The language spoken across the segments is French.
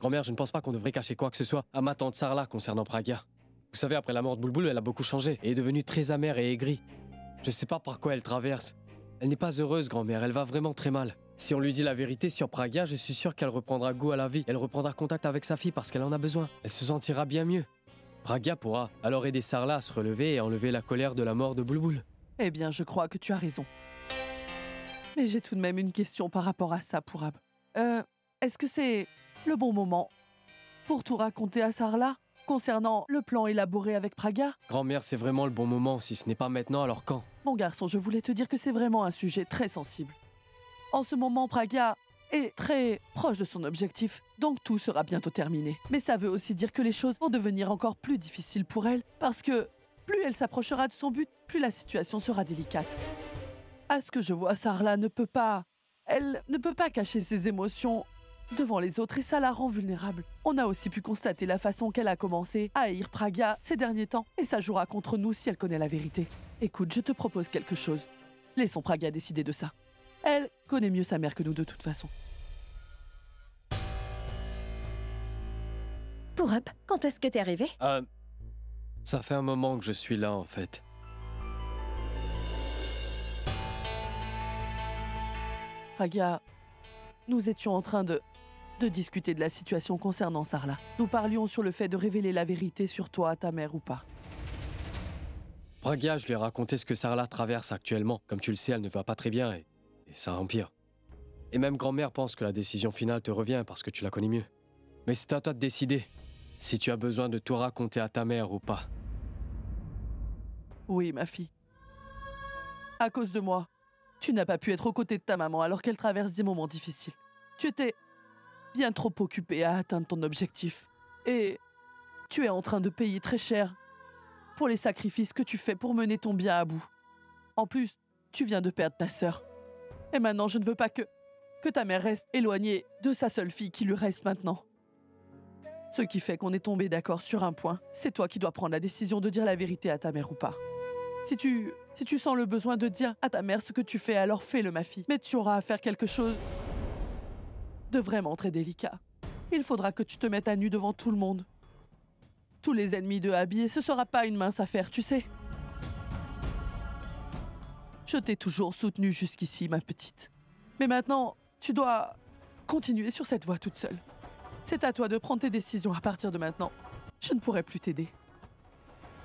Grand-mère, je ne pense pas qu'on devrait cacher quoi que ce soit à ma tante Sarla concernant Pragya. Vous savez, après la mort de Bulbul, elle a beaucoup changé et est devenue très amère et aigrie. Je sais pas par quoi elle traverse. Elle n'est pas heureuse, grand-mère, elle va vraiment très mal. Si on lui dit la vérité sur Pragya, je suis sûr qu'elle reprendra goût à la vie. Elle reprendra contact avec sa fille parce qu'elle en a besoin. Elle se sentira bien mieux. Pragya pourra alors aider Sarla à se relever et enlever la colère de la mort de Bulbul. Eh bien, je crois que tu as raison. Mais j'ai tout de même une question par rapport à ça, Pourab. Est-ce que c'est le bon moment pour tout raconter à Sarla concernant le plan élaboré avec Pragya? Grand-mère, c'est vraiment le bon moment. Si ce n'est pas maintenant, alors quand? Mon garçon, je voulais te dire que c'est vraiment un sujet très sensible. En ce moment, Pragya est très proche de son objectif, donc tout sera bientôt terminé. Mais ça veut aussi dire que les choses vont devenir encore plus difficiles pour elle, parce que plus elle s'approchera de son but, plus la situation sera délicate. À ce que je vois, Sarla ne peut pas... Elle ne peut pas cacher ses émotions devant les autres et ça la rend vulnérable. On a aussi pu constater la façon qu'elle a commencé à haïr Pragya ces derniers temps, et ça jouera contre nous si elle connaît la vérité. Écoute, je te propose quelque chose. Laissons Pragya décider de ça. Elle connaît mieux sa mère que nous de toute façon. Pourab, quand est-ce que t'es arrivé? Ça fait un moment que je suis là, en fait. Pragya, nous étions en train de discuter de la situation concernant Sarla. Nous parlions sur le fait de révéler la vérité sur toi à ta mère ou pas. Pragya, je lui ai raconté ce que Sarla traverse actuellement. Comme tu le sais, elle ne va pas très bien et ça empire. Et même grand-mère pense que la décision finale te revient parce que tu la connais mieux. Mais c'est à toi de décider si tu as besoin de tout raconter à ta mère ou pas. Oui, ma fille. À cause de moi, tu n'as pas pu être aux côtés de ta maman alors qu'elle traverse des moments difficiles. Tu étais bien trop occupée à atteindre ton objectif. Et tu es en train de payer très cher pour les sacrifices que tu fais pour mener ton bien à bout. En plus, tu viens de perdre ta sœur. Et maintenant, je ne veux pas que ta mère reste éloignée de sa seule fille qui lui reste maintenant. Ce qui fait qu'on est tombé d'accord sur un point. C'est toi qui dois prendre la décision de dire la vérité à ta mère ou pas. Si tu sens le besoin de dire à ta mère ce que tu fais, alors fais-le, ma fille. Mais tu auras à faire quelque chose de vraiment très délicat. Il faudra que tu te mettes à nu devant tout le monde. Tous les ennemis de Abby, et ce sera pas une mince affaire, tu sais. Je t'ai toujours soutenue jusqu'ici, ma petite. Mais maintenant, tu dois continuer sur cette voie toute seule. C'est à toi de prendre tes décisions à partir de maintenant. Je ne pourrai plus t'aider.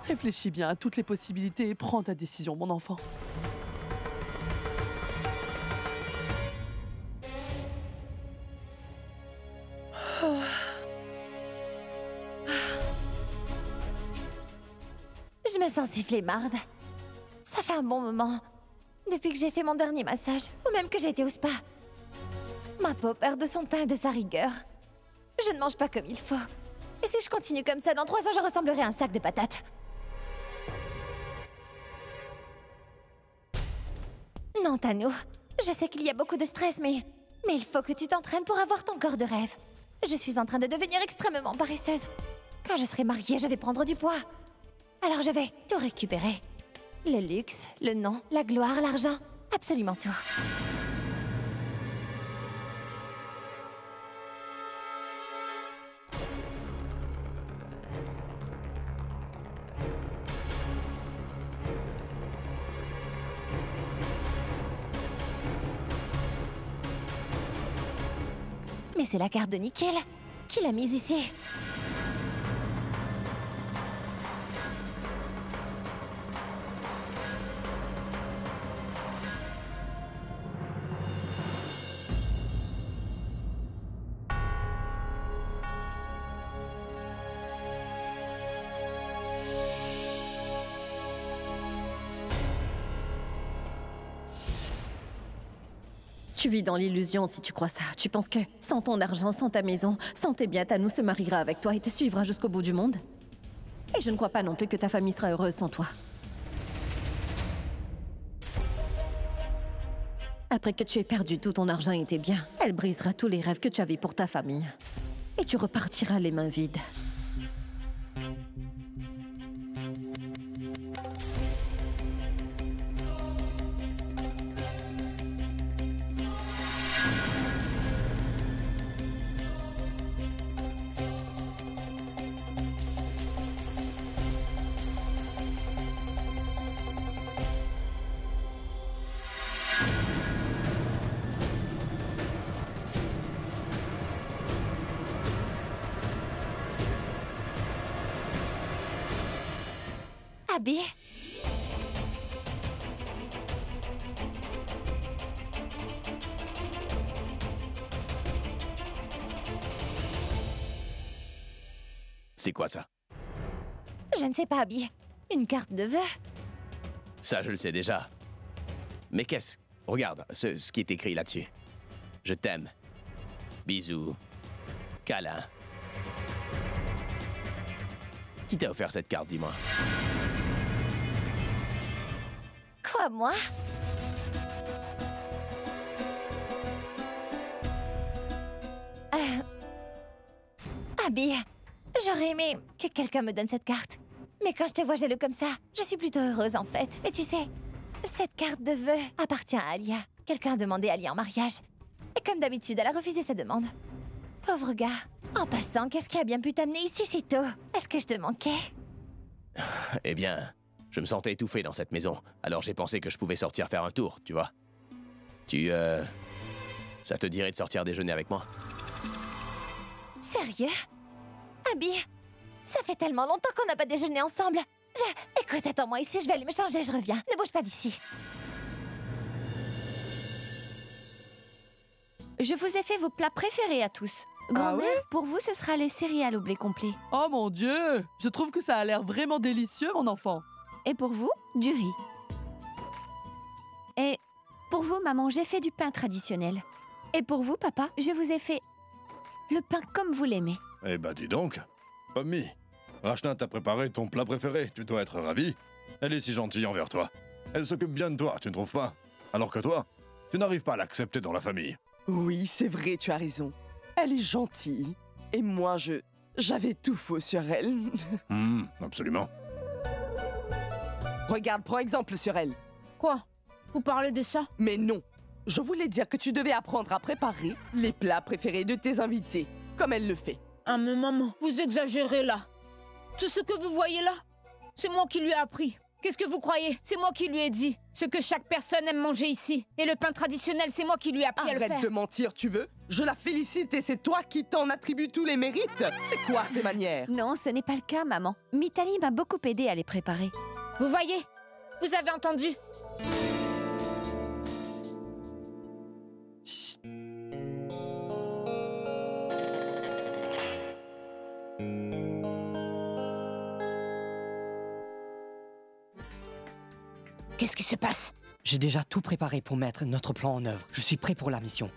Réfléchis bien à toutes les possibilités et prends ta décision, mon enfant. Je me sens si flemmarde. Ça fait un bon moment. Depuis que j'ai fait mon dernier massage, ou même que j'ai été au spa. Ma peau perd de son teint et de sa rigueur. Je ne mange pas comme il faut. Et si je continue comme ça, dans 3 ans, je ressemblerai à un sac de patates. Non, Tanou. Je sais qu'il y a beaucoup de stress, mais il faut que tu t'entraînes pour avoir ton corps de rêve. Je suis en train de devenir extrêmement paresseuse. Quand je serai mariée, je vais prendre du poids. Alors je vais tout récupérer. Le luxe, le nom, la gloire, l'argent, absolument tout. Mais c'est la carte de nickel. Qui l'a mise ici? Tu vis dans l'illusion si tu crois ça. Tu penses que sans ton argent, sans ta maison, sans tes biens, Tanou se mariera avec toi et te suivra jusqu'au bout du monde. Et je ne crois pas non plus que ta famille sera heureuse sans toi. Après que tu aies perdu tout ton argent et tes biens, elle brisera tous les rêves que tu avais pour ta famille. Et tu repartiras les mains vides. Abby. C'est quoi ça? Je ne sais pas, Abby. Une carte de vœux. Ça, je le sais déjà. Mais qu'est-ce... Regarde, ce qui est écrit là-dessus. Je t'aime. Bisous. Câlin. Qui t'a offert cette carte, dis-moi? Quoi, moi? Abby, j'aurais aimé que quelqu'un me donne cette carte. Mais quand je te vois jaloux comme ça, je suis plutôt heureuse en fait. Mais tu sais, cette carte de vœux appartient à Alia. Quelqu'un a demandé Alia en mariage. Et comme d'habitude, elle a refusé sa demande. Pauvre gars. En passant, qu'est-ce qui a bien pu t'amener ici si tôt? Est-ce que je te manquais? Eh bien, je me sentais étouffé dans cette maison. Alors j'ai pensé que je pouvais sortir faire un tour, tu vois. Ça te dirait de sortir déjeuner avec moi? Sérieux? Abby, ça fait tellement longtemps qu'on n'a pas déjeuné ensemble. Écoute, attends-moi ici, je vais aller me changer, je reviens. Ne bouge pas d'ici. Je vous ai fait vos plats préférés à tous. Grand-mère, ouais? pour vous, ce sera les céréales au blé complet. Oh mon Dieu! Je trouve que ça a l'air vraiment délicieux, mon enfant. Et pour vous, du riz. Et pour vous, maman, j'ai fait du pain traditionnel. Et pour vous, papa, je vous ai fait le pain comme vous l'aimez. Eh ben dis donc, Pommy, Rachna t'a préparé ton plat préféré, tu dois être ravi. Elle est si gentille envers toi. Elle s'occupe bien de toi, tu ne trouves pas? Alors que toi, tu n'arrives pas à l'accepter dans la famille. Oui, c'est vrai, tu as raison. Elle est gentille. Et moi, j'avais tout faux sur elle. Absolument. Regarde, prends exemple sur elle. Quoi? Vous parlez de ça? Mais non, je voulais dire que tu devais apprendre à préparer les plats préférés de tes invités, comme elle le fait. Ah mais maman, vous exagérez là. Tout ce que vous voyez là, c'est moi qui lui ai appris. Qu'est-ce que vous croyez? C'est moi qui lui ai dit ce que chaque personne aime manger ici. Et le pain traditionnel, c'est moi qui lui ai appris à le faire. Arrête de mentir, tu veux? Je la félicite et c'est toi qui t'en attribues tous les mérites. C'est quoi ces manières? Non, ce n'est pas le cas, maman. Mitali m'a beaucoup aidé à les préparer. Vous voyez? Vous avez entendu? Chut. Qu'est-ce qui se passe? J'ai déjà tout préparé pour mettre notre plan en œuvre. Je suis prêt pour la mission.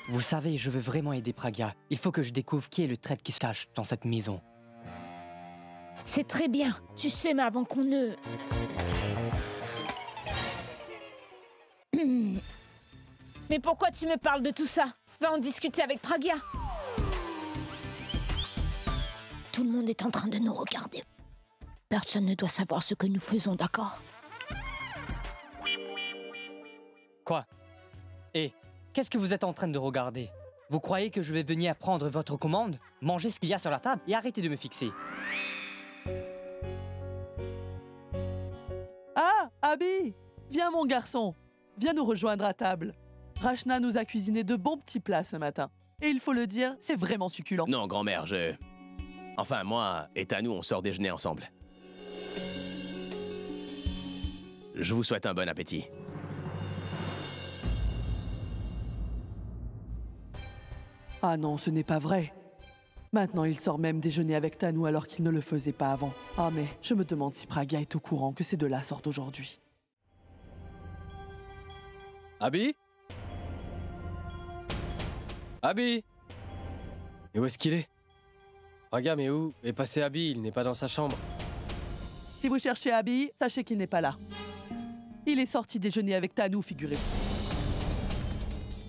Vous savez, je veux vraiment aider Pragya. Il faut que je découvre qui est le traître qui se cache dans cette maison. C'est très bien. Tu sais, mais avant qu'on ne... Mais pourquoi tu me parles de tout ça? Va en discuter avec Pragya. Tout le monde est en train de nous regarder. Personne ne doit savoir ce que nous faisons, d'accord? Quoi? Et qu'est-ce que vous êtes en train de regarder? Vous croyez que je vais venir prendre votre commande, manger ce qu'il y a sur la table et arrêter de me fixer? Ah, Abby! Viens, mon garçon. Viens nous rejoindre à table. Rachna nous a cuisiné de bons petits plats ce matin. Et il faut le dire, c'est vraiment succulent. Non, grand-mère, Enfin, moi et Tanou, on sort déjeuner ensemble. Je vous souhaite un bon appétit. Ah non, ce n'est pas vrai. Maintenant, il sort même déjeuner avec Tanou alors qu'il ne le faisait pas avant. Ah mais, je me demande si Pragya est au courant que ces deux-là sortent aujourd'hui. Abby? Abby? Et où est-ce qu'il est? Pragya, mais où est passé Abby? Il n'est pas dans sa chambre. Si vous cherchez Abby, sachez qu'il n'est pas là. Il est sorti déjeuner avec Tanou, figurez-vous.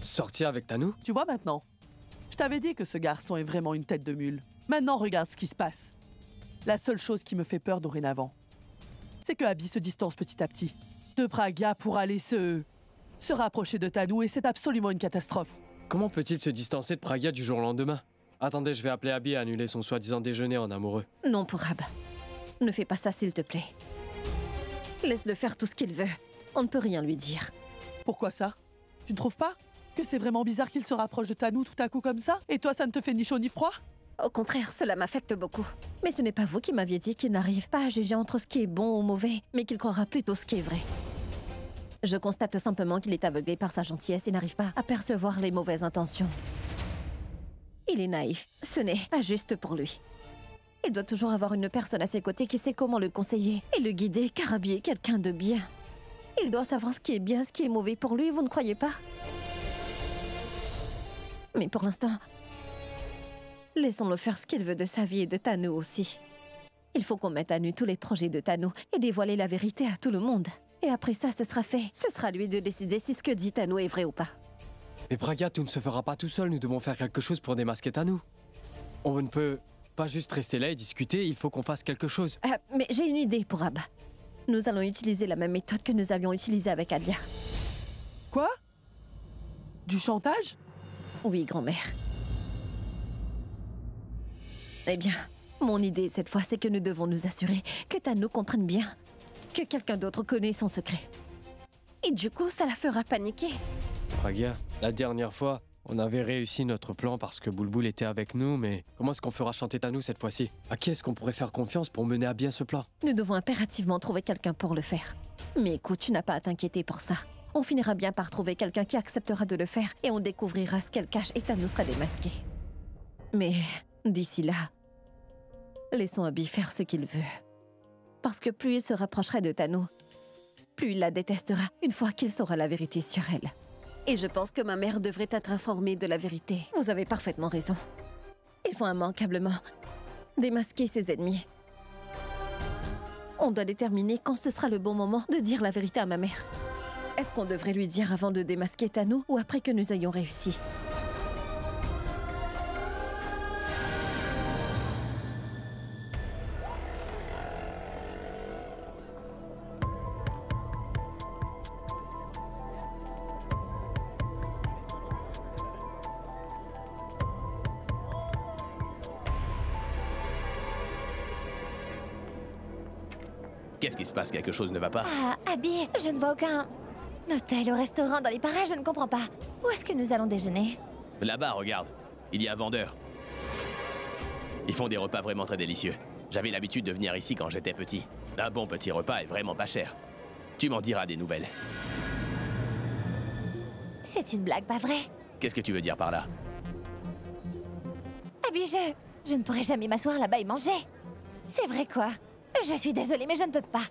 Sortir avec Tanou? Tu vois maintenant? Je t'avais dit que ce garçon est vraiment une tête de mule. Maintenant, regarde ce qui se passe. La seule chose qui me fait peur dorénavant, c'est que Abby se distance petit à petit de Pragya pour aller se rapprocher de Tanou et c'est absolument une catastrophe. Comment peut-il se distancer de Pragya du jour au lendemain? Attendez, je vais appeler Abby et annuler son soi-disant déjeuner en amoureux. Non, Pourab. Ne fais pas ça, s'il te plaît. Laisse-le faire tout ce qu'il veut. On ne peut rien lui dire. Pourquoi ça? Tu ne trouves pas que c'est vraiment bizarre qu'il se rapproche de Tanou tout à coup comme ça? Et toi, ça ne te fait ni chaud ni froid? Au contraire, cela m'affecte beaucoup. Mais ce n'est pas vous qui m'aviez dit qu'il n'arrive pas à juger entre ce qui est bon ou mauvais, mais qu'il croira plutôt ce qui est vrai. Je constate simplement qu'il est aveuglé par sa gentillesse et n'arrive pas à percevoir les mauvaises intentions. Il est naïf. Ce n'est pas juste pour lui. Il doit toujours avoir une personne à ses côtés qui sait comment le conseiller et le guider, car Abby est quelqu'un de bien. Il doit savoir ce qui est bien, ce qui est mauvais pour lui, vous ne croyez pas? Mais pour l'instant, laissons-le faire ce qu'il veut de sa vie et de Tano aussi. Il faut qu'on mette à nu tous les projets de Tano et dévoiler la vérité à tout le monde. Et après ça, ce sera fait. Ce sera lui de décider si ce que dit Tano est vrai ou pas. Mais Praga, tout ne se fera pas tout seul. Nous devons faire quelque chose pour démasquer Tano. On ne peut pas juste rester là et discuter. Il faut qu'on fasse quelque chose. Mais j'ai une idée pour Abba. Nous allons utiliser la même méthode que nous avions utilisée avec Alia. Quoi? Du chantage? Oui, grand-mère. Eh bien, mon idée cette fois, c'est que nous devons nous assurer que Tano comprenne bien que quelqu'un d'autre connaît son secret. Et du coup, ça la fera paniquer. Praga, la dernière fois, on avait réussi notre plan parce que Bulbul était avec nous, mais comment est-ce qu'on fera chanter Tano cette fois-ci? À qui est-ce qu'on pourrait faire confiance pour mener à bien ce plan? Nous devons impérativement trouver quelqu'un pour le faire. Mais écoute, tu n'as pas à t'inquiéter pour ça. On finira bien par trouver quelqu'un qui acceptera de le faire et on découvrira ce qu'elle cache et Tano sera démasqué. Mais d'ici là, laissons Abby faire ce qu'il veut. Parce que plus il se rapprochera de Tano, plus il la détestera une fois qu'il saura la vérité sur elle. Et je pense que ma mère devrait être informée de la vérité. Vous avez parfaitement raison. Il faut immanquablement démasquer ses ennemis. On doit déterminer quand ce sera le bon moment de dire la vérité à ma mère. Est-ce qu'on devrait lui dire avant de démasquer Tano ou après que nous ayons réussi? Qu'est-ce qui se passe? Quelque chose ne va pas? Ah, Abby, je ne vois aucun hôtel ou restaurant dans les parages, je ne comprends pas. Où est-ce que nous allons déjeuner? Là-bas, regarde. Il y a un vendeur. Ils font des repas vraiment très délicieux. J'avais l'habitude de venir ici quand j'étais petit. Un bon petit repas est vraiment pas cher. Tu m'en diras des nouvelles. C'est une blague, pas vrai? Qu'est-ce que tu veux dire par là? Abby, je ne pourrai jamais m'asseoir là-bas et manger. C'est vrai quoi? Je suis désolée, mais je ne peux pas.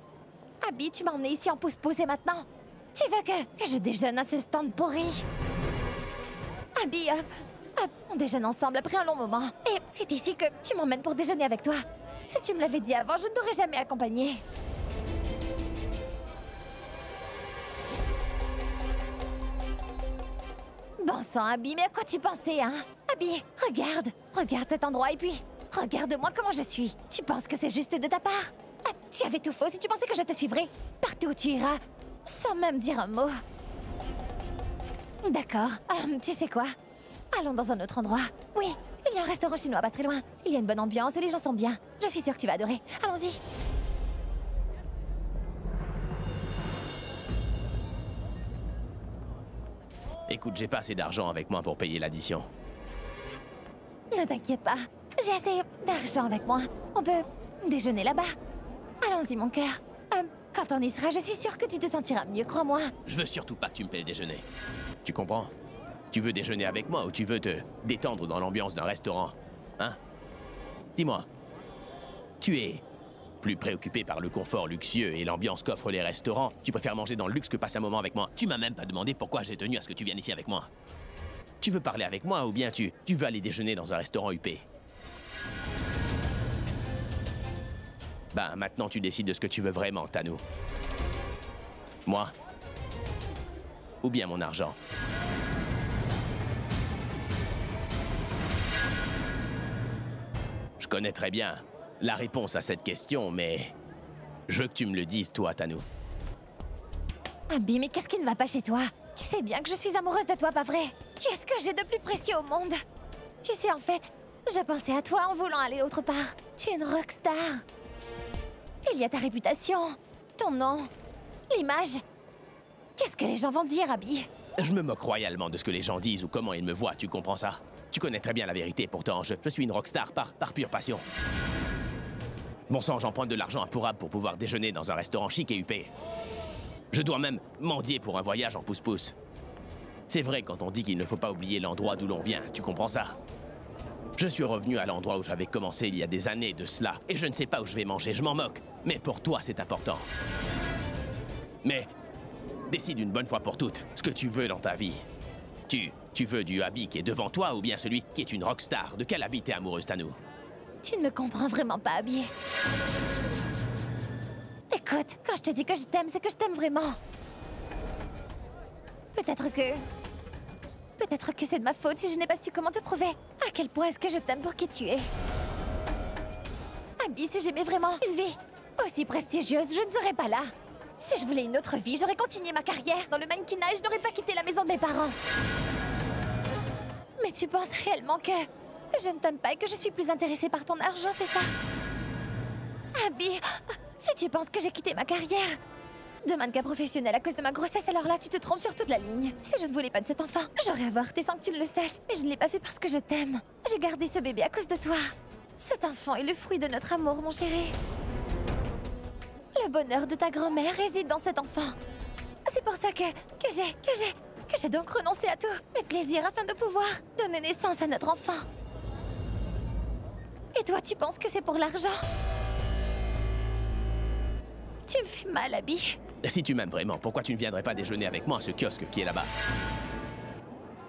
Abby, tu m'as emmené ici en pouce-pouce et maintenant, tu veux que je déjeune à ce stand pourri? Abby, on déjeune ensemble après un long moment. Et c'est ici que tu m'emmènes pour déjeuner avec toi. Si tu me l'avais dit avant, je ne t'aurais jamais accompagnée. Bon sang, Abby, mais à quoi tu pensais, hein? Abby, regarde cet endroit et puis, regarde-moi comment je suis. Tu penses que c'est juste de ta part? Ah, tu avais tout faux si tu pensais que je te suivrais partout où tu iras, sans même dire un mot. D'accord, tu sais quoi? Allons dans un autre endroit. Oui, il y a un restaurant chinois pas très loin. Il y a une bonne ambiance et les gens sont bien. Je suis sûre que tu vas adorer. Allons-y. Écoute, j'ai pas assez d'argent avec moi pour payer l'addition. Ne t'inquiète pas, j'ai assez d'argent avec moi. On peut déjeuner là-bas. Allons-y, mon cœur. Quand on y sera, je suis sûre que tu te sentiras mieux, crois-moi. Je veux surtout pas que tu me paies le déjeuner. Tu comprends? Tu veux déjeuner avec moi ou tu veux te détendre dans l'ambiance d'un restaurant? Hein? Dis-moi, tu es plus préoccupé par le confort luxueux et l'ambiance qu'offrent les restaurants? Tu préfères manger dans le luxe que passer un moment avec moi? Tu m'as même pas demandé pourquoi j'ai tenu à ce que tu viennes ici avec moi. Tu veux parler avec moi ou bien tu veux aller déjeuner dans un restaurant huppé? Ben, maintenant tu décides de ce que tu veux vraiment, Tano. Moi? Ou bien mon argent? Je connais très bien la réponse à cette question, mais je veux que tu me le dises, toi, Tano. Abby, mais qu'est-ce qui ne va pas chez toi? Tu sais bien que je suis amoureuse de toi, pas vrai? Tu es ce que j'ai de plus précieux au monde. Tu sais, en fait, je pensais à toi en voulant aller autre part. Tu es une rockstar. Il y a ta réputation, ton nom, l'image. Qu'est-ce que les gens vont dire, Abby? Je me moque royalement de ce que les gens disent ou comment ils me voient, tu comprends ça? Tu connais très bien la vérité, pourtant, je suis une rockstar par pure passion. Bon sang, j'emprunte de l'argent impourable pour pouvoir déjeuner dans un restaurant chic et huppé. Je dois même mendier pour un voyage en pouce-pouce. C'est vrai quand on dit qu'il ne faut pas oublier l'endroit d'où l'on vient, tu comprends ça? Je suis revenu à l'endroit où j'avais commencé il y a des années de cela, et je ne sais pas où je vais manger, je m'en moque. Mais pour toi, c'est important. Mais décide une bonne fois pour toutes ce que tu veux dans ta vie. Tu veux du Abby qui est devant toi ou bien celui qui est une rockstar? De quel Abby t'es amoureuse, Tanu? Tu ne me comprends vraiment pas, Abby. Écoute, quand je te dis que je t'aime, c'est que je t'aime vraiment. Peut-être que c'est de ma faute si je n'ai pas su comment te prouver à quel point est-ce que je t'aime pour qui tu es. Abby, si j'aimais vraiment une vie aussi prestigieuse, je ne serais pas là. Si je voulais une autre vie, j'aurais continué ma carrière dans le mannequinat et je n'aurais pas quitté la maison de mes parents. Mais tu penses réellement que je ne t'aime pas et que je suis plus intéressée par ton argent, c'est ça? Abby, si tu penses que j'ai quitté ma carrière de mannequin professionnel à cause de ma grossesse, alors là, tu te trompes sur toute la ligne. Si je ne voulais pas de cet enfant, j'aurais avorté sans que tu le saches. Mais je ne l'ai pas fait parce que je t'aime. J'ai gardé ce bébé à cause de toi. Cet enfant est le fruit de notre amour, mon chéri. Le bonheur de ta grand-mère réside dans cet enfant. C'est pour ça que j'ai donc renoncé à tous mes plaisirs afin de pouvoir donner naissance à notre enfant. Et toi, tu penses que c'est pour l'argent? Tu me fais mal, Abby. Si tu m'aimes vraiment, pourquoi tu ne viendrais pas déjeuner avec moi à ce kiosque qui est là-bas?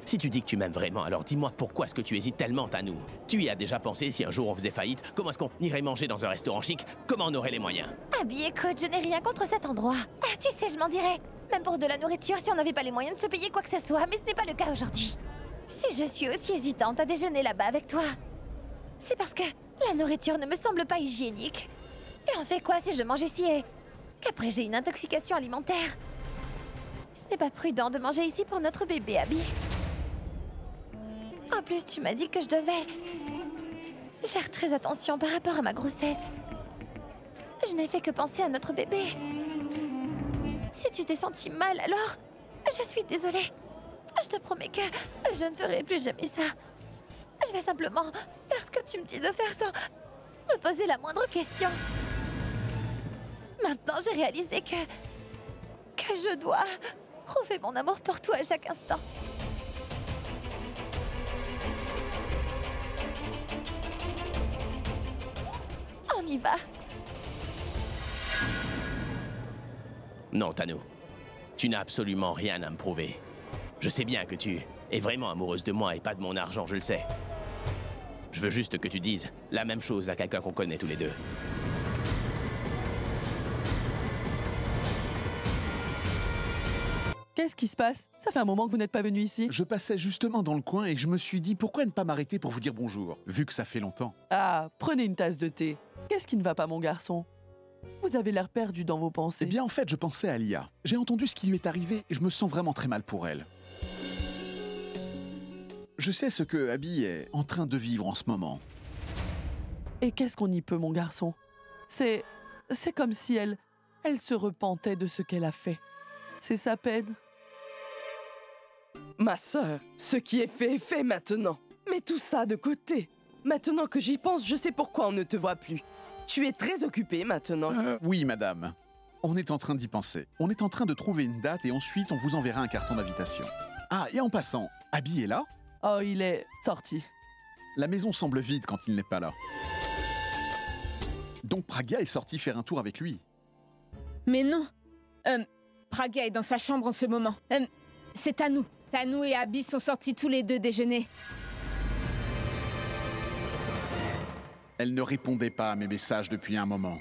Si tu dis que tu m'aimes vraiment, alors dis-moi pourquoi est-ce que tu hésites tellement, Tanu? Tu y as déjà pensé si un jour on faisait faillite? Comment est-ce qu'on irait manger dans un restaurant chic? Comment on aurait les moyens? Abby, écoute, je n'ai rien contre cet endroit. Ah, tu sais, je m'en dirais. Même pour de la nourriture, si on n'avait pas les moyens de se payer quoi que ce soit, mais ce n'est pas le cas aujourd'hui. Si je suis aussi hésitante à déjeuner là-bas avec toi, c'est parce que la nourriture ne me semble pas hygiénique. Et on fait quoi si je mange ici et qu'après j'ai une intoxication alimentaire? Ce n'est pas prudent de manger ici pour notre bébé, Abby. En plus, tu m'as dit que je devais faire très attention par rapport à ma grossesse. Je n'ai fait que penser à notre bébé. Si tu t'es senti mal, alors je suis désolée. Je te promets que je ne ferai plus jamais ça. Je vais simplement faire ce que tu me dis de faire sans me poser la moindre question. Maintenant, j'ai réalisé que je dois prouver mon amour pour toi à chaque instant. On y va. Non, Tanu. Tu n'as absolument rien à me prouver. Je sais bien que tu es vraiment amoureuse de moi et pas de mon argent, je le sais. Je veux juste que tu dises la même chose à quelqu'un qu'on connaît tous les deux. Qu'est-ce qui se passe? Ça fait un moment que vous n'êtes pas venu ici. Je passais justement dans le coin et je me suis dit pourquoi ne pas m'arrêter pour vous dire bonjour, vu que ça fait longtemps. Ah, prenez une tasse de thé. Qu'est-ce qui ne va pas, mon garçon? Vous avez l'air perdu dans vos pensées. Eh bien, en fait, je pensais à Lia. J'ai entendu ce qui lui est arrivé et je me sens vraiment très mal pour elle. Je sais ce que Abby est en train de vivre en ce moment. Et qu'est-ce qu'on y peut, mon garçon? C'est comme si elle se repentait de ce qu'elle a fait. C'est sa peine. Ma sœur, ce qui est fait maintenant. Mets tout ça de côté. Maintenant que j'y pense, je sais pourquoi on ne te voit plus. Tu es très occupée maintenant. Oui, madame. On est en train d'y penser. On est en train de trouver une date et ensuite on vous enverra un carton d'invitation. Ah, et en passant, Abby est là? Oh, il est sorti. La maison semble vide quand il n'est pas là. Donc Pragya est sorti faire un tour avec lui. Mais non. Pragya est dans sa chambre en ce moment. C'est Tanu. Tanu et Abby sont sortis tous les deux déjeuner. Elle ne répondait pas à mes messages depuis un moment.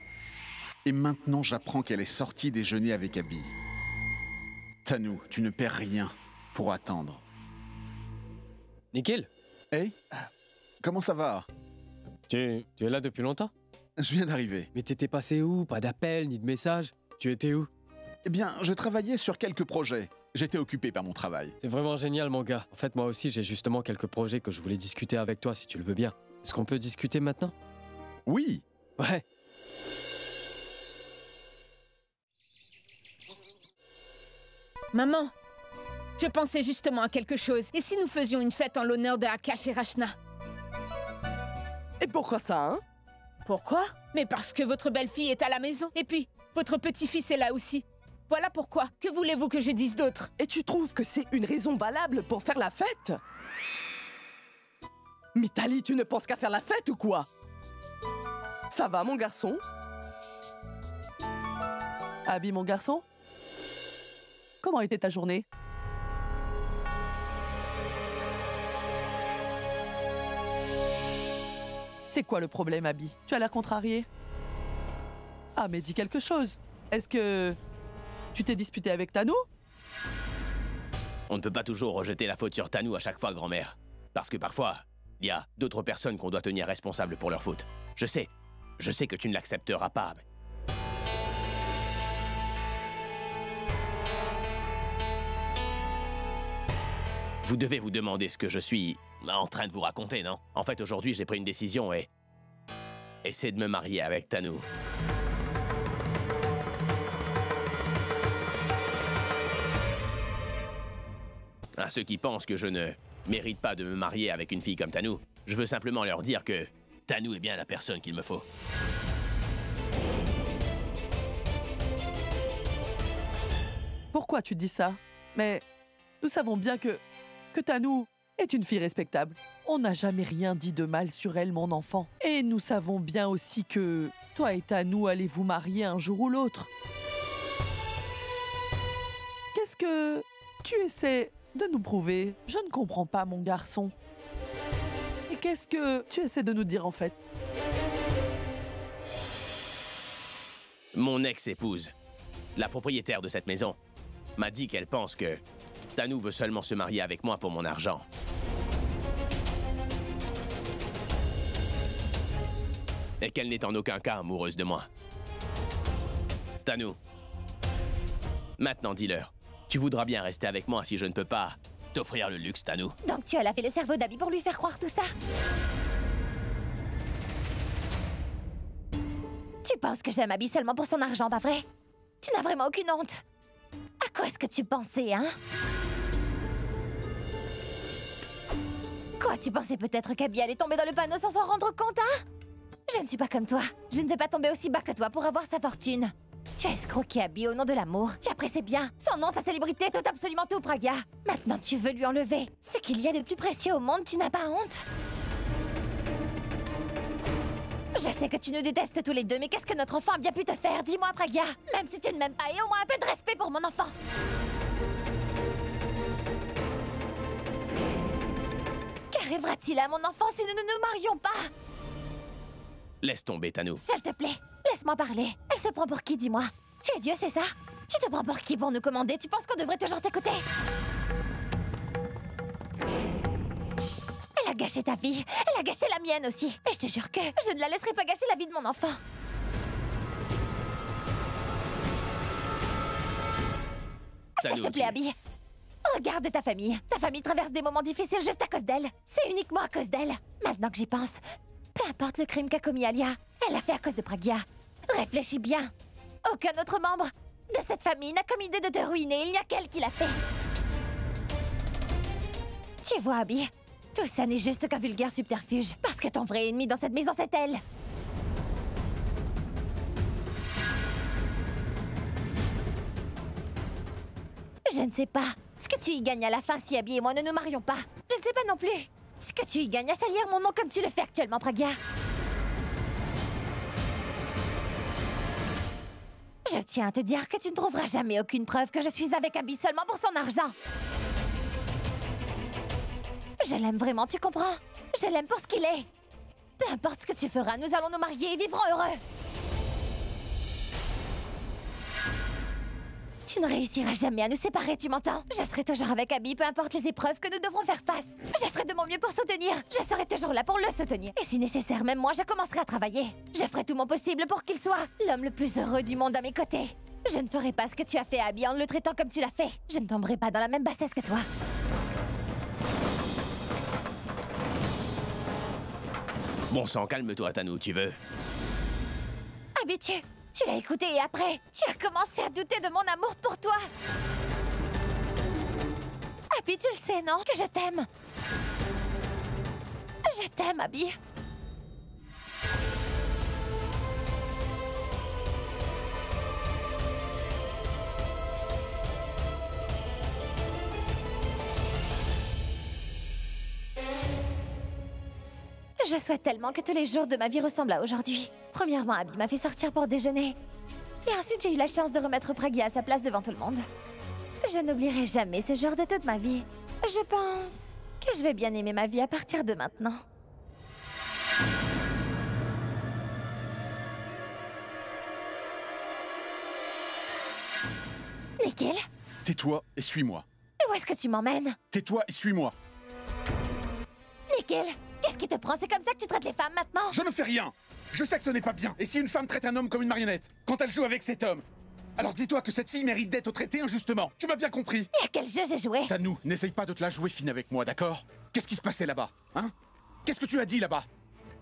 Et maintenant, j'apprends qu'elle est sortie déjeuner avec Abby. Tanu, tu ne perds rien pour attendre. Nickel. Hey, comment ça va? Tu es là depuis longtemps? Je viens d'arriver. Mais t'étais passé où? Pas d'appel, ni de message? Tu étais où? Eh bien, je travaillais sur quelques projets. J'étais occupé par mon travail. C'est vraiment génial, mon gars. En fait, moi aussi, j'ai justement quelques projets que je voulais discuter avec toi, si tu le veux bien. Est-ce qu'on peut discuter maintenant? Oui. Ouais. Maman, Je pensais justement à quelque chose. Et si nous faisions une fête en l'honneur de Akash et Rachna? Et pourquoi ça, hein? Pourquoi? Mais parce que votre belle-fille est à la maison. Et puis, votre petit-fils est là aussi. Voilà pourquoi. Que voulez-vous que je dise d'autre? Et tu trouves que c'est une raison valable pour faire la fête? Mitali, tu ne penses qu'à faire la fête ou quoi? Ça va, mon garçon? Abby, mon garçon? Comment était ta journée? C'est quoi le problème, Abby? Tu as l'air contrariée? Ah, mais dis quelque chose. Est-ce que tu t'es disputé avec Tanou? On ne peut pas toujours rejeter la faute sur Tanou à chaque fois, grand-mère. Parce que parfois, il y a d'autres personnes qu'on doit tenir responsables pour leurs fautes. Je sais que tu ne l'accepteras pas, mais... Vous devez vous demander ce que je suis en train de vous raconter, non? En fait, aujourd'hui, j'ai pris une décision et c'est de me marier avec Tanou. À ceux qui pensent que je ne mérite pas de me marier avec une fille comme Tanou, je veux simplement leur dire que Tanou est bien la personne qu'il me faut. Pourquoi tu dis ça? Mais nous savons bien que Tanou est une fille respectable. On n'a jamais rien dit de mal sur elle, mon enfant. Et nous savons bien aussi que toi et Tanou allez vous marier un jour ou l'autre. Qu'est-ce que tu essaies de nous prouver? Je ne comprends pas, mon garçon. Et qu'est-ce que tu essaies de nous dire, en fait? Mon ex-épouse, la propriétaire de cette maison, m'a dit qu'elle pense que Tanou veut seulement se marier avec moi pour mon argent. Et qu'elle n'est en aucun cas amoureuse de moi. Tanou, maintenant dis-leur, tu voudras bien rester avec moi si je ne peux pas t'offrir le luxe, Tanou. Donc tu as lavé le cerveau d'Abby pour lui faire croire tout ça? Tu penses que j'aime Abby seulement pour son argent, pas vrai? Tu n'as vraiment aucune honte. À quoi est-ce que tu pensais, hein? Quoi, tu pensais peut-être qu'Abby allait tomber dans le panneau sans s'en rendre compte, hein? Je ne suis pas comme toi. Je ne vais pas tomber aussi bas que toi pour avoir sa fortune. Tu as escroqué Abby au nom de l'amour. Tu apprécies bien son nom, sa célébrité, tout, absolument tout, Pragya. Maintenant, tu veux lui enlever ce qu'il y a de plus précieux au monde. Tu n'as pas honte? Je sais que tu nous détestes tous les deux, mais qu'est-ce que notre enfant a bien pu te faire? Dis-moi, Pragya. Même si tu ne m'aimes pas, aie au moins un peu de respect pour mon enfant. Qu'arrivera-t-il à mon enfant si nous ne nous marions pas? Laisse tomber, Tanou. S'il te plaît, laisse-moi parler. Elle se prend pour qui, dis-moi? Tu es Dieu, c'est ça? Tu te prends pour qui pour nous commander? Tu penses qu'on devrait toujours t'écouter? Elle a gâché ta vie. Elle a gâché la mienne aussi. Et je te jure que je ne la laisserai pas gâcher la vie de mon enfant. S'il te plaît, Abby. Regarde ta famille. Ta famille traverse des moments difficiles juste à cause d'elle. C'est uniquement à cause d'elle. Maintenant que j'y pense, peu importe le crime qu'a commis Alia, elle l'a fait à cause de Pragya. Réfléchis bien. Aucun autre membre de cette famille n'a comme idée de te ruiner. Il n'y a qu'elle qui l'a fait. Tu vois, Abby, tout ça n'est juste qu'un vulgaire subterfuge. Parce que ton vrai ennemi dans cette maison, c'est elle. Je ne sais pas ce que tu y gagnes à la fin si Abby et moi ne nous marions pas. Je ne sais pas non plus ce que tu y gagnes à salir mon nom comme tu le fais actuellement, Pragya. Je tiens à te dire que tu ne trouveras jamais aucune preuve que je suis avec Abby seulement pour son argent. Je l'aime vraiment, tu comprends? Je l'aime pour ce qu'il est. Peu importe ce que tu feras, nous allons nous marier et vivrons heureux. Tu ne réussiras jamais à nous séparer, tu m'entends? Je serai toujours avec Abby, peu importe les épreuves que nous devrons faire face. Je ferai de mon mieux pour soutenir. Je serai toujours là pour le soutenir. Et si nécessaire, même moi, je commencerai à travailler. Je ferai tout mon possible pour qu'il soit l'homme le plus heureux du monde à mes côtés. Je ne ferai pas ce que tu as fait à Abby en le traitant comme tu l'as fait. Je ne tomberai pas dans la même bassesse que toi. Bon sang, calme-toi, Tanou, tu veux? Abby, tu l'as écouté et après, tu as commencé à douter de mon amour pour toi. Abby, tu le sais, non? Que je t'aime. Je t'aime, Abby. Je souhaite tellement que tous les jours de ma vie ressemblent à aujourd'hui. Premièrement, Abby m'a fait sortir pour déjeuner. Et ensuite, j'ai eu la chance de remettre Pragya à sa place devant tout le monde. Je n'oublierai jamais ce jour de toute ma vie. Je pense que je vais bien aimer ma vie à partir de maintenant. Nikhil? Tais-toi et suis-moi. Où est-ce que tu m'emmènes? Tais-toi et suis-moi. Nikhil, qu'est-ce qui te prend? C'est comme ça que tu traites les femmes maintenant? Je ne fais rien. Je sais que ce n'est pas bien. Et si une femme traite un homme comme une marionnette, quand elle joue avec cet homme, alors dis-toi que cette fille mérite d'être traitée injustement. Tu m'as bien compris. Et à quel jeu j'ai joué? Tanou, n'essaye pas de te la jouer fine avec moi, d'accord? Qu'est-ce qui se passait là-bas, hein? Qu'est-ce que tu as dit là-bas?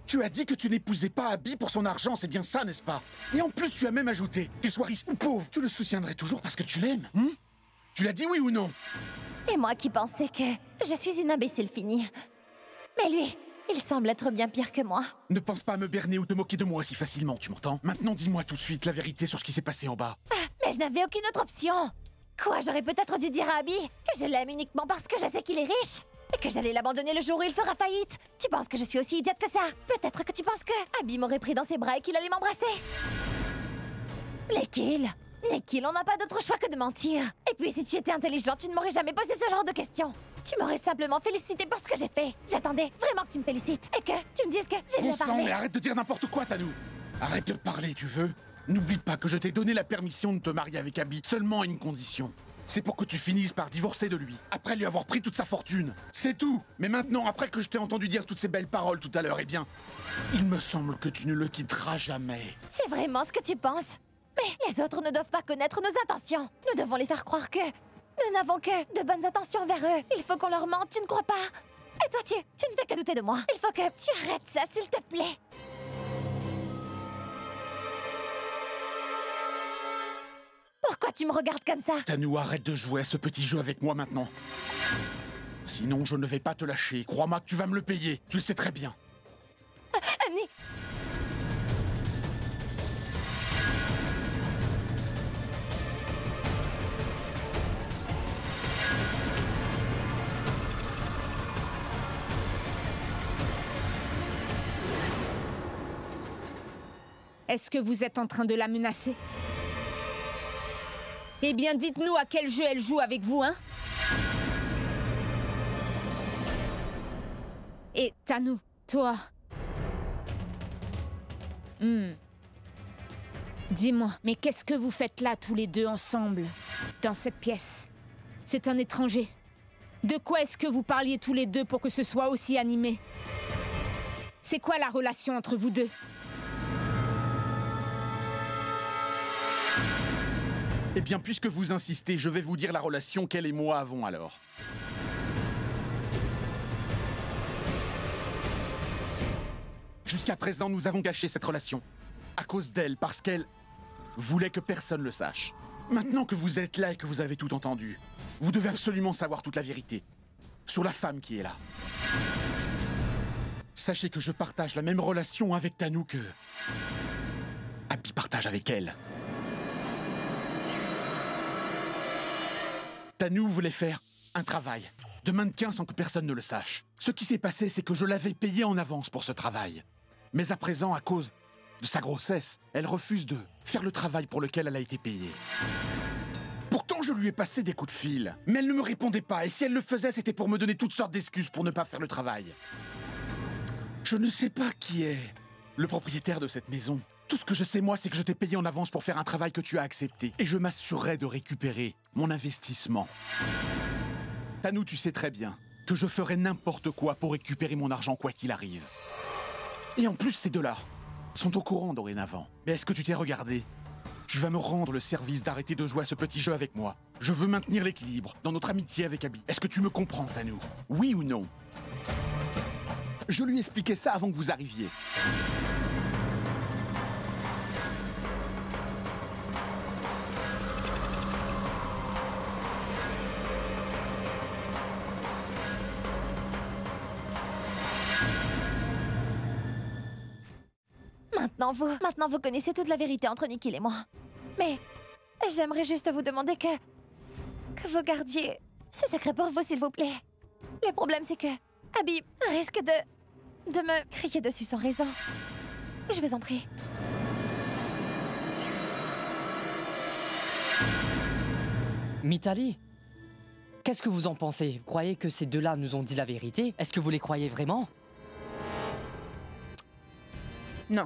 Tu as dit que tu n'épousais pas Abby pour son argent, c'est bien ça, n'est-ce pas? Et en plus, tu as même ajouté, qu'il soit riche ou pauvre, tu le soutiendrais toujours parce que tu l'aimes, hein? Tu l'as dit oui ou non? Et moi qui pensais que je suis une imbécile finie. Mais lui, il semble être bien pire que moi. Ne pense pas à me berner ou te moquer de moi si facilement, tu m'entends? Maintenant, dis-moi tout de suite la vérité sur ce qui s'est passé en bas. Ah, mais je n'avais aucune autre option. Quoi, j'aurais peut-être dû dire à Abby que je l'aime uniquement parce que je sais qu'il est riche et que j'allais l'abandonner le jour où il fera faillite. Tu penses que je suis aussi idiote que ça? Peut-être que tu penses que Abby m'aurait pris dans ses bras et qu'il allait m'embrasser. Nikhil, on n'a pas d'autre choix que de mentir. Et puis si tu étais intelligent, tu ne m'aurais jamais posé ce genre de questions. Tu m'aurais simplement félicité pour ce que j'ai fait. J'attendais vraiment que tu me félicites et que tu me dises que j'ai bien Bon sang, parlé. mais arrête de dire n'importe quoi, Tanou. Arrête de parler, tu veux? N'oublie pas que je t'ai donné la permission de te marier avec Abby seulement à une condition. C'est pour que tu finisses par divorcer de lui, après lui avoir pris toute sa fortune. C'est tout. Mais maintenant, après que je t'ai entendu dire toutes ces belles paroles tout à l'heure, eh bien, il me semble que tu ne le quitteras jamais. C'est vraiment ce que tu penses? Mais les autres ne doivent pas connaître nos intentions. Nous devons les faire croire que nous n'avons que de bonnes intentions envers eux. Il faut qu'on leur mente, tu ne crois pas? Et toi, tu ne fais que douter de moi. Il faut que tu arrêtes ça, s'il te plaît. Pourquoi tu me regardes comme ça? Tanou, arrête de jouer à ce petit jeu avec moi maintenant. Sinon, je ne vais pas te lâcher. Crois-moi que tu vas me le payer. Tu le sais très bien. Annie. Est-ce que vous êtes en train de la menacer? Eh bien, dites-nous à quel jeu elle joue avec vous, hein? Et Tanou, toi... Dis-moi, mais qu'est-ce que vous faites là, tous les deux ensemble, dans cette pièce? C'est un étranger. De quoi est-ce que vous parliez tous les deux pour que ce soit aussi animé? C'est quoi la relation entre vous deux? Eh bien, puisque vous insistez, je vais vous dire la relation qu'elle et moi avons alors. Jusqu'à présent, nous avons gâché cette relation. À cause d'elle, parce qu'elle voulait que personne le sache. Maintenant que vous êtes là et que vous avez tout entendu, vous devez absolument savoir toute la vérité sur la femme qui est là. Sachez que je partage la même relation avec Tanou que Abby partage avec elle. Tanou voulait faire un travail de mannequin sans que personne ne le sache. Ce qui s'est passé, c'est que je l'avais payé en avance pour ce travail. Mais à présent, à cause de sa grossesse, elle refuse de faire le travail pour lequel elle a été payée. Pourtant, je lui ai passé des coups de fil, mais elle ne me répondait pas, et si elle le faisait, c'était pour me donner toutes sortes d'excuses pour ne pas faire le travail. Je ne sais pas qui est le propriétaire de cette maison. Tout ce que je sais, moi, c'est que je t'ai payé en avance pour faire un travail que tu as accepté. Et je m'assurerai de récupérer mon investissement. Tanou, tu sais très bien que je ferai n'importe quoi pour récupérer mon argent quoi qu'il arrive. Et en plus, ces deux-là sont au courant dorénavant. Mais est-ce que tu t'es regardé? Tu vas me rendre le service d'arrêter de jouer à ce petit jeu avec moi. Je veux maintenir l'équilibre dans notre amitié avec Abby. Est-ce que tu me comprends, Tanou? Oui ou non? Je lui expliquais ça avant que vous arriviez. maintenant vous connaissez toute la vérité entre Nikhil et moi. Mais j'aimerais juste vous demander que vous gardiez ce secret pour vous, s'il vous plaît. Le problème, c'est que Abby risque de me crier dessus sans raison. Je vous en prie. Mithali, qu'est-ce que vous en pensez? Vous croyez que ces deux-là nous ont dit la vérité? Est-ce que vous les croyez vraiment? Non.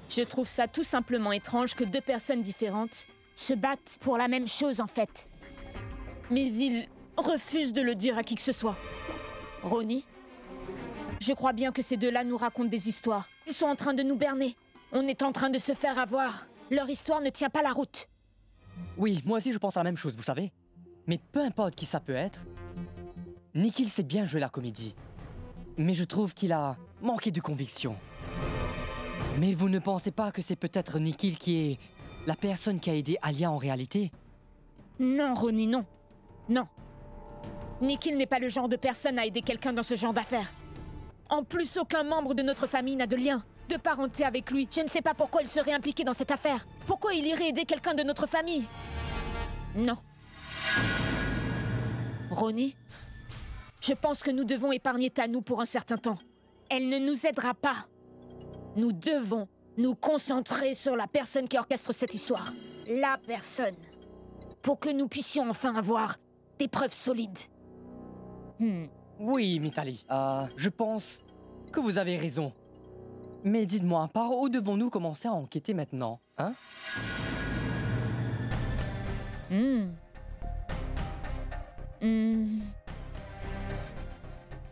Je trouve ça tout simplement étrange que deux personnes différentes se battent pour la même chose en fait. Mais ils refusent de le dire à qui que ce soit. Ronnie, je crois bien que ces deux-là nous racontent des histoires. Ils sont en train de nous berner. On est en train de se faire avoir. Leur histoire ne tient pas la route. Oui, moi aussi je pense à la même chose, vous savez. Mais peu importe qui ça peut être, Nikhil sait bien jouer la comédie. Mais je trouve qu'il a manqué de conviction. Mais vous ne pensez pas que c'est peut-être Nikhil qui est la personne qui a aidé Alia en réalité? Non, Ronnie, non. Non. Nikhil n'est pas le genre de personne à aider quelqu'un dans ce genre d'affaires. En plus, aucun membre de notre famille n'a de lien, de parenté avec lui. Je ne sais pas pourquoi il serait impliqué dans cette affaire. Pourquoi il irait aider quelqu'un de notre famille? Non. Ronnie, je pense que nous devons épargner Tanou pour un certain temps. Elle ne nous aidera pas. Nous devons nous concentrer sur la personne qui orchestre cette histoire. La personne. Pour que nous puissions enfin avoir des preuves solides. Oui, Mithali. Je pense que vous avez raison. Mais dites-moi, par où devons-nous commencer à enquêter maintenant, hein?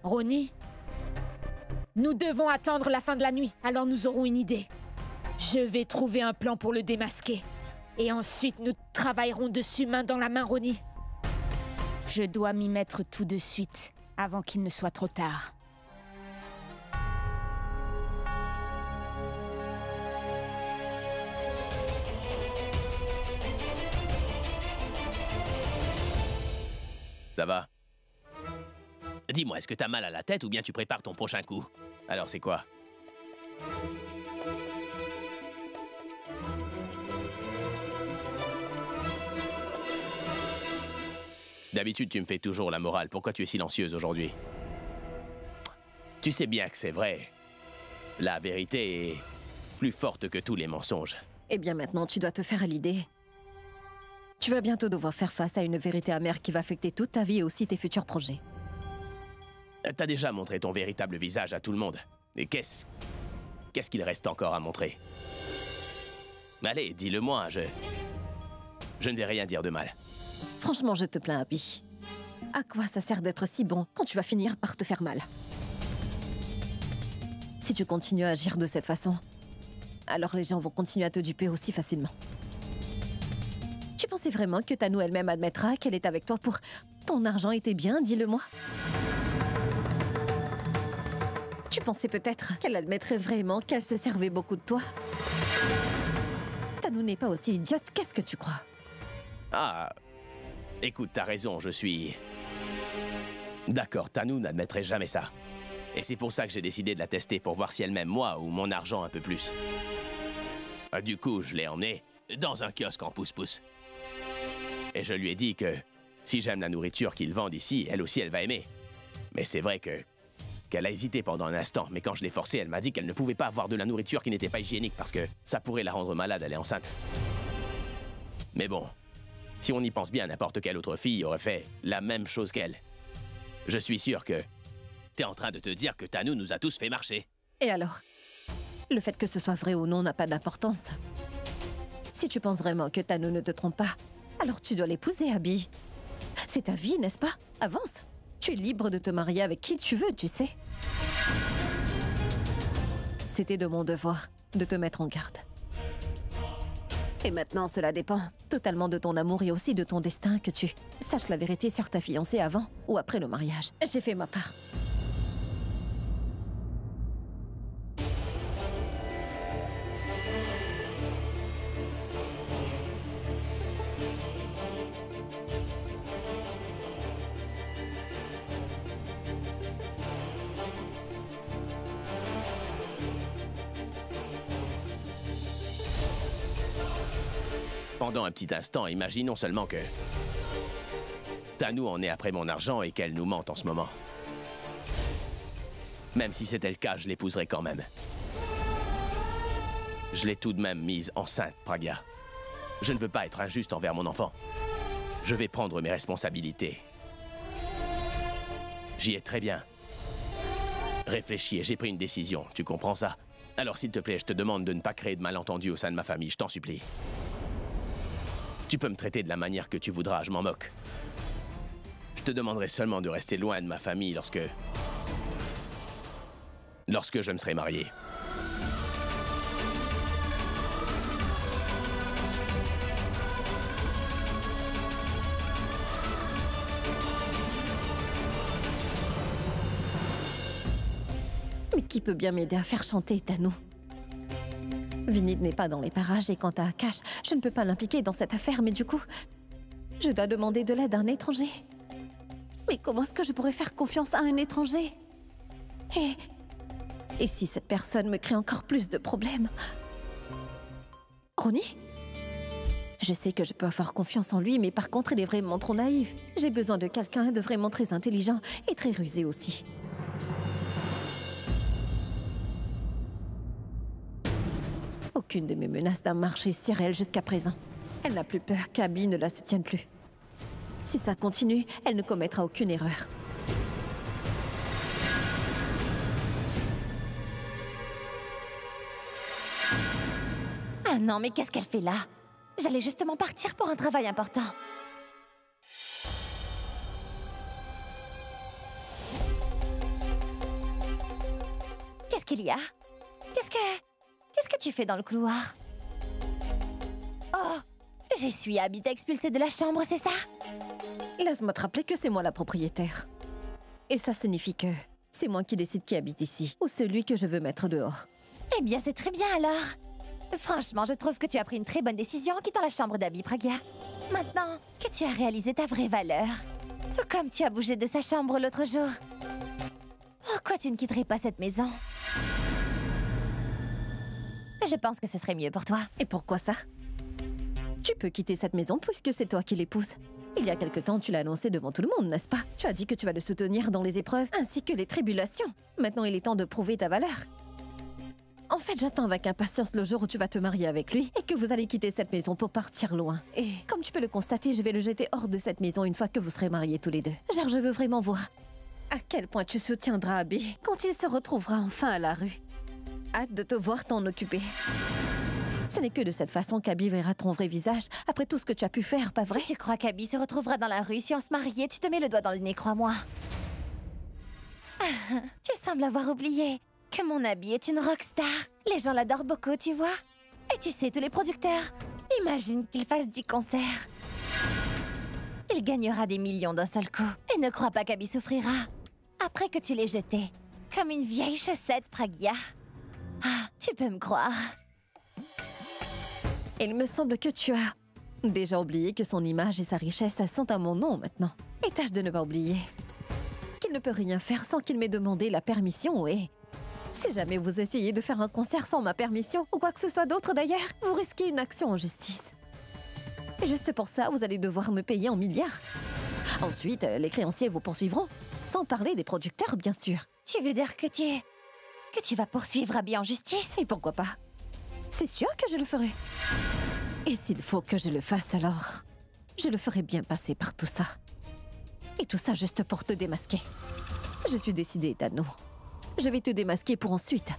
Ronnie, nous devons attendre la fin de la nuit, alors nous aurons une idée. Je vais trouver un plan pour le démasquer. Et ensuite, nous travaillerons dessus main dans la main, Ronnie. Je dois m'y mettre tout de suite, avant qu'il ne soit trop tard. Ça va? Dis-moi, est-ce que t'as mal à la tête ou bien tu prépares ton prochain coup? Alors c'est quoi? D'habitude, tu me fais toujours la morale. Pourquoi tu es silencieuse aujourd'hui? Tu sais bien que c'est vrai. La vérité est plus forte que tous les mensonges. Eh bien maintenant, tu dois te faire à l'idée. Tu vas bientôt devoir faire face à une vérité amère qui va affecter toute ta vie et aussi tes futurs projets. T'as déjà montré ton véritable visage à tout le monde. Et qu'est-ce qu'il reste encore à montrer? Allez, dis-le-moi, je ne vais rien dire de mal. Franchement, je te plains, Abby. À quoi ça sert d'être si bon quand tu vas finir par te faire mal? Si tu continues à agir de cette façon, alors les gens vont continuer à te duper aussi facilement. Tu pensais vraiment que Tanou elle-même admettra qu'elle est avec toi pour ton argent et tes biens, dis-le-moi? Tu pensais peut-être qu'elle admettrait vraiment qu'elle se servait beaucoup de toi? Tanou n'est pas aussi idiote, qu'est-ce que tu crois? Ah, écoute, t'as raison, je suis... D'accord, Tanou n'admettrait jamais ça. Et c'est pour ça que j'ai décidé de la tester, pour voir si elle m'aime moi ou mon argent un peu plus. Du coup, je l'ai emmenée dans un kiosque en pouce-pouce. Et je lui ai dit que si j'aime la nourriture qu'ils vendent ici, elle aussi, elle va aimer. Mais c'est vrai qu'elle a hésité pendant un instant, mais quand je l'ai forcée, elle m'a dit qu'elle ne pouvait pas avoir de la nourriture qui n'était pas hygiénique parce que ça pourrait la rendre malade, elle est enceinte. Mais bon, si on y pense bien, n'importe quelle autre fille aurait fait la même chose qu'elle. Je suis sûr que t'es en train de te dire que Tanou nous a tous fait marcher. Et alors? Le fait que ce soit vrai ou non n'a pas d'importance. Si tu penses vraiment que Tanou ne te trompe pas, alors tu dois l'épouser, Abby. C'est ta vie, n'est-ce pas? Avance. Tu es libre de te marier avec qui tu veux, tu sais. C'était de mon devoir de te mettre en garde. Et maintenant, cela dépend totalement de ton amour et aussi de ton destin que tu saches la vérité sur ta fiancée avant ou après le mariage. J'ai fait ma part. Pendant un petit instant, imaginons seulement que Tanou en est après mon argent et qu'elle nous mente en ce moment. Même si c'était le cas, je l'épouserais quand même. Je l'ai tout de même mise enceinte, Pragya. Je ne veux pas être injuste envers mon enfant. Je vais prendre mes responsabilités. J'y ai très bien réfléchi et j'ai pris une décision. Tu comprends ça? Alors s'il te plaît, je te demande de ne pas créer de malentendus au sein de ma famille, je t'en supplie. Tu peux me traiter de la manière que tu voudras, je m'en moque. Je te demanderai seulement de rester loin de ma famille lorsque je me serai marié. Mais qui peut bien m'aider à faire chanter Tanou? Vinny n'est pas dans les parages et quant à Akash, je ne peux pas l'impliquer dans cette affaire, mais du coup, je dois demander de l'aide à un étranger. Mais comment est-ce que je pourrais faire confiance à un étranger? Et si cette personne me crée encore plus de problèmes? Ronnie? Je sais que je peux avoir confiance en lui, mais par contre, il est vraiment trop naïf. J'ai besoin de quelqu'un de vraiment très intelligent et très rusé aussi. Aucune de mes menaces n'a marché sur elle jusqu'à présent. Elle n'a plus peur qu'Abby ne la soutienne plus. Si ça continue, elle ne commettra aucune erreur. Ah non, mais qu'est-ce qu'elle fait là? J'allais justement partir pour un travail important. Qu'est-ce qu'il y a? Qu'est-ce que tu fais dans le couloir? Oh, j'y suis. Abby t'a expulsée de la chambre, c'est ça? Laisse-moi te rappeler que c'est moi la propriétaire. Et ça signifie que c'est moi qui décide qui habite ici, ou celui que je veux mettre dehors. Eh bien, c'est très bien alors. Franchement, je trouve que tu as pris une très bonne décision en quittant la chambre d'Abby, Pragya. Maintenant que tu as réalisé ta vraie valeur, tout comme tu as bougé de sa chambre l'autre jour, pourquoi tu ne quitterais pas cette maison? Je pense que ce serait mieux pour toi. Et pourquoi ça? Tu peux quitter cette maison puisque c'est toi qui l'épouse. Il y a quelque temps, tu l'as annoncé devant tout le monde, n'est-ce pas? Tu as dit que tu vas le soutenir dans les épreuves ainsi que les tribulations. Maintenant, il est temps de prouver ta valeur. En fait, j'attends avec impatience le jour où tu vas te marier avec lui et que vous allez quitter cette maison pour partir loin. Et comme tu peux le constater, je vais le jeter hors de cette maison une fois que vous serez mariés tous les deux. Genre, je veux vraiment voir à quel point tu soutiendras Abby quand il se retrouvera enfin à la rue. Hâte de te voir t'en occuper. Ce n'est que de cette façon qu'Abby verra ton vrai visage après tout ce que tu as pu faire, pas vrai? Si tu crois qu'Abby se retrouvera dans la rue si on se mariait, tu te mets le doigt dans le nez, crois-moi. Tu sembles avoir oublié que mon Abby est une rockstar. Les gens l'adorent beaucoup, tu vois. Et tu sais, tous les producteurs, imagine qu'il fasse 10 concerts. Il gagnera des millions d'un seul coup. Et ne crois pas qu'Abby souffrira après que tu l'aies jeté comme une vieille chaussette, Pragya. Ah, tu peux me croire. Il me semble que tu as déjà oublié que son image et sa richesse sont à mon nom maintenant. Et tâche de ne pas oublier qu'il ne peut rien faire sans qu'il m'ait demandé la permission et... Si jamais vous essayez de faire un concert sans ma permission, ou quoi que ce soit d'autre d'ailleurs, vous risquez une action en justice. Et juste pour ça, vous allez devoir me payer en milliards. Ensuite, les créanciers vous poursuivront, sans parler des producteurs, bien sûr. Tu veux dire que tu vas poursuivre Abby en justice? Et pourquoi pas? C'est sûr que je le ferai. Et s'il faut que je le fasse alors, je le ferai bien passer par tout ça. Et tout ça juste pour te démasquer. Je suis décidée, Tanou. Je vais te démasquer pour ensuite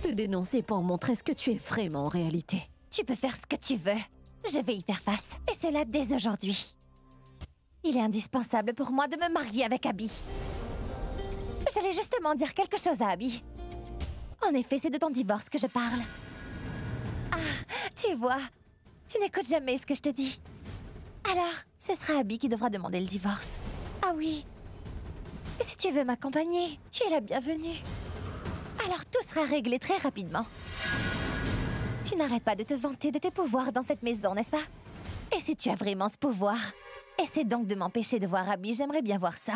te dénoncer pour montrer ce que tu es vraiment en réalité. Tu peux faire ce que tu veux. Je vais y faire face. Et cela dès aujourd'hui. Il est indispensable pour moi de me marier avec Abby. J'allais justement dire quelque chose à Abby. En effet, c'est de ton divorce que je parle. Ah, tu vois, tu n'écoutes jamais ce que je te dis. Alors, ce sera Abby qui devra demander le divorce. Ah oui. Et si tu veux m'accompagner, tu es la bienvenue. Alors tout sera réglé très rapidement. Tu n'arrêtes pas de te vanter de tes pouvoirs dans cette maison, n'est-ce pas? Et si tu as vraiment ce pouvoir, essaie donc de m'empêcher de voir Abby, j'aimerais bien voir ça.